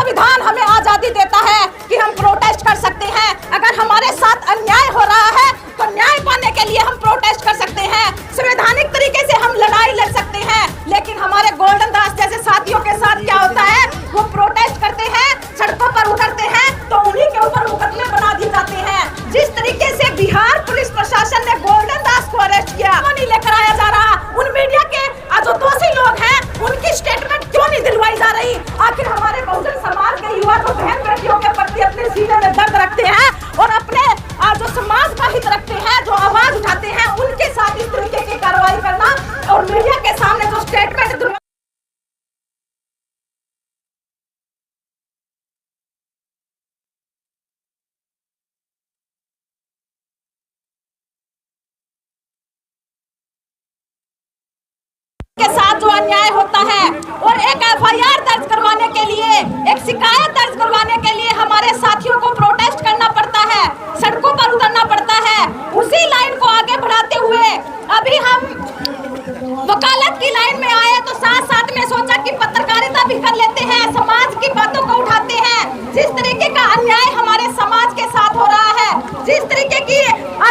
संविधान हमें आजादी देता है कि हम प्रोटेस्ट कर सकते हैं। अगर हमारे साथ अन्याय हो रहा है तो न्याय पाने के लिए हम प्रोटेस्ट कर सकते हैं, संवैधानिक तरीके से हम लड़ाई लड़ सकते हैं। लेकिन हमारे गोल्डन दास जैसे साथियों के साथ क्या होता है, वो प्रोटेस्ट करते हैं, सड़कों पर उतरते हैं तो उन्हीं के ऊपर मुकदमे बना दिए जाते हैं। जिस तरीके से बिहार पुलिस प्रशासन ने गोल्डन दास को अरेस्ट किया, क्यों नहीं लेकर आया जा रहा? उन मीडिया के जो दोषी लोग हैं उनकी स्टेटमेंट क्यों नहीं दिलवाई जा रही? आखिर हमारे बहुजन समाज के युवा तो बहन बेटियों के प्रति अपने सीने में दर्द रखते हैं और अपने जो समाज का हित रखते हैं, जो आवाज उठाते हैं, उनके साथ इस तरीके की कार्रवाई करना और मीडिया के सामने जो स्टेटमेंट के साथ जो अन्याय होता है और एक एफआईआर दर्ज करवाने के लिए, एक शिकायत दर्ज करवाने के लिए हमारे साथियों को प्रोटेस्ट करना पड़ता है, सड़कों पर उतरना पड़ता है। उसी लाइन को आगे बढ़ाते हुए अभी हम वकालत की लाइन में आए तो साथ साथ में सोचा कि पत्रकारिता भी कर लेते हैं, समाज की बातों को उठाते हैं। जिस तरीके का अन्याय हमारे समाज के साथ हो रहा है, जिस तरीके की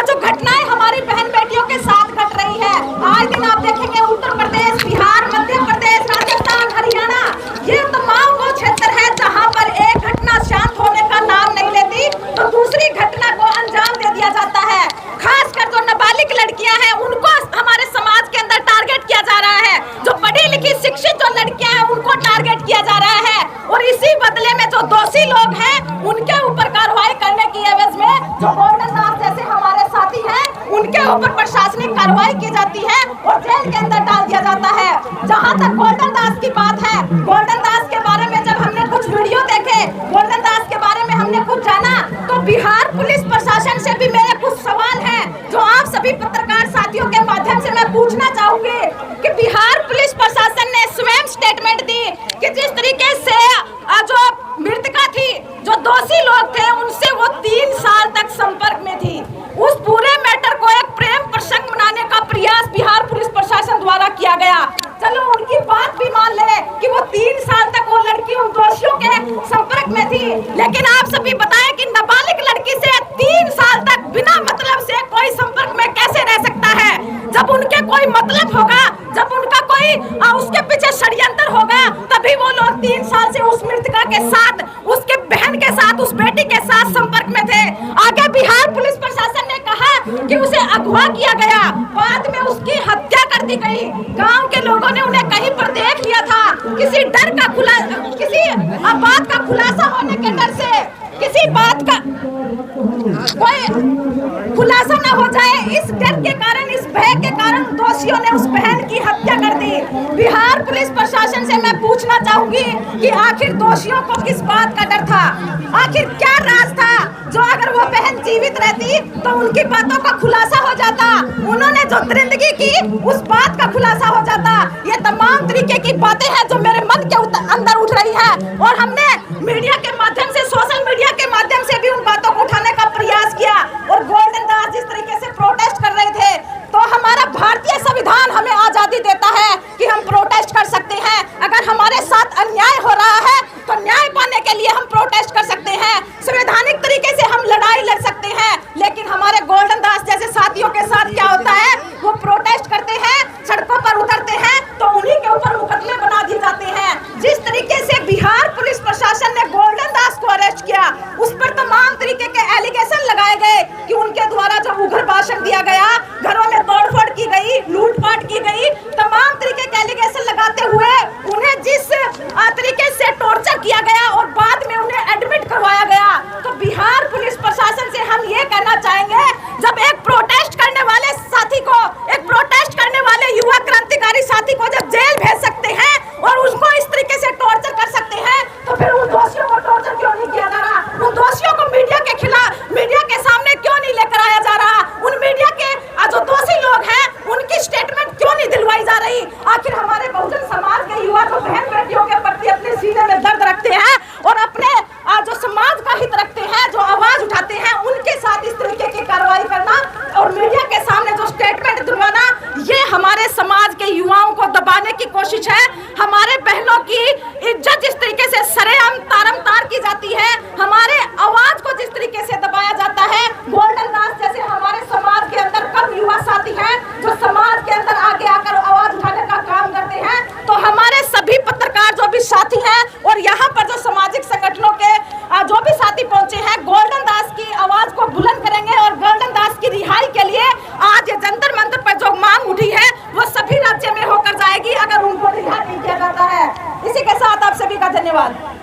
जो घटनाएं हमारी बहन बेटियों के साथ घट रही है, आज दिन आप देखेंगे उत्तर प्रदेश, बिहार, मध्य प्रदेश, राजस्थान, हरियाणा, ये तमाम वो क्षेत्र है जहां पर एक घटना शांत होने का नाम नहीं लेती तो दूसरी घटना को अंजाम दे दिया जाता है। खासकर जो नाबालिग लड़कियां हैं उनको हमारे समाज के अंदर टारगेट किया जा रहा है, जो पढ़ी लिखी शिक्षित जो लड़कियां हैं उनको टारगेट किया जा रहा है और इसी बदले में जो दोषी लोग हैं उनके ऊपर कार्रवाई करने की एवज में जो गोल्डन दास जैसे हमारे साथी हैं उनके ऊपर प्रशासनिक कार्रवाई की जाती है और जेल के अंदर डाल दिया जाता है। जहां तक गोल्डन दास की बात है, गोल्डन दास के बारे में जब हमने कुछ वीडियो देखे, गोल्डन दास के बारे में हमने कुछ जाना तो बिहार पुलिस प्रशासन से भी मेरे कुछ सवाल हैं जो आप सभी पत्रकार साथियों के माध्यम से मैं पूछना चाहूंगी कि बिहार पुलिस प्रशासन ने स्वयं स्टेटमेंट दी कि जिस तरीके से जो मृतका थी, जो दोषी लोग थे, उनसे वो 3 साल तक संपर्क में थी। उस पूरे मैटर को एक प्रेम प्रसंग बनाने का प्रयास बिहार पुलिस प्रशासन द्वारा किया गया। चलो उनकी बात भी मान ले कि वो 3 साल तक वो लड़की उन दोषियों के संपर्क में थी, लेकिन आप सभी बताएं कि नाबालिग लड़की से 3 साल तक बिना मतलब से कोई संपर्क में कैसे रह सकता है? जब उनके कोई मतलब होगा, जब उनका कोई उसके पीछे षड्यंत्र होगा, तभी वो लोग 3 साल से उस मृतका के साथ, उसके बहन के साथ, उस बेटी के साथ संपर्क में थे। आगे बिहार पुलिस प्रशासन ने कहा कि उसे अगवा किया गया, बाद में उसकी हत्या कर दी गई। गांव के लोगों ने उन्हें कहीं पर देख लिया था, किसी डर का किसी बात का खुलासा होने के डर से, किसी बात का कोई खुलासा ना हो जाए, इस डर के कारण, इस भय के कारण दोषियों ने उस बहन की हत्या कर दी। बिहार पुलिस प्रशासन से मैं पूछना चाहूंगी कि आखिर दोषियों को किस बात का डर था? आखिर क्या राज था जो अगर वो बहन जीवित रहती तो उनकी बातों का खुलासा हो जाता, उन्होंने जो दरिंदगी की उस बात का खुलासा हो जाता। ये तमाम तरीके की बातें हैं जो मेरे मन के अंदर उठ रही है और हमने मीडिया के माध्यम से, सोशल मीडिया के माध्यम से भी उन बातों को उठाने का प्रयास किया। और गोल्डन दास जिस तरीके से प्रोटेस्ट कर रहे थे, तो हमारा भारतीय संविधान हमें आजादी देता है कि हम प्रोटेस्ट कर सकते हैं। अगर हमारे साथ अन्याय हो रहा है तो न्याय पाने के लिए हम प्रोटेस्ट कर सकते हैं, संवैधानिक तरीके से हम लड़ाई लड़ सकते हैं। लेकिन हमारे गोल्डन दास जैसे साथियों के साथ क्या होता है, वो प्रोटेस्ट करते हैं, सड़कों पर उतरते हैं तो उन्हीं के ऊपर मुकदमे बना दिए जाते हैं। जिस तरीके से बिहार पुलिस प्रशासन ने गोल्डन दास को अरेस्ट किया, उस पर तमाम तरीके के एलिगेशन लगाए गए कि उनके द्वारा जो उग्र भाषण दिया गया, घरों में तोड़फोड़ की गई, लूटपाट की गई, तमाम तरीके के एलिगेशन लगाते हुए उन्हें जिस तरीके से टॉर्चर किया गया और बाद में उन्हें एडमिट करवाया गया, तो बिहार पुलिस प्रशासन से हम ये कहना चाहेंगे, जब एक प्रोटेस्ट करने वाले साथी को, एक प्रोटेस्ट करने वाले युवा क्रांतिकारी साथी को जब जेल भेज सकते हैं और उसको इस तरीके से टॉर्चर कर सकते हैं, तो फिर उन दोषियों को टॉर्चर क्यों नहीं किया जा रहा? उन दोषियों को मीडिया के खिलाफ, मीडिया के सामने क्यों नहीं लेकर आया जा रहा? उन मीडिया के जो दोषी लोग हैं उनकी स्टेटमेंट क्यों नहीं दिलवाई जा रही? आखिर हमारे बहुजन समाज के युवा धन्यवाद।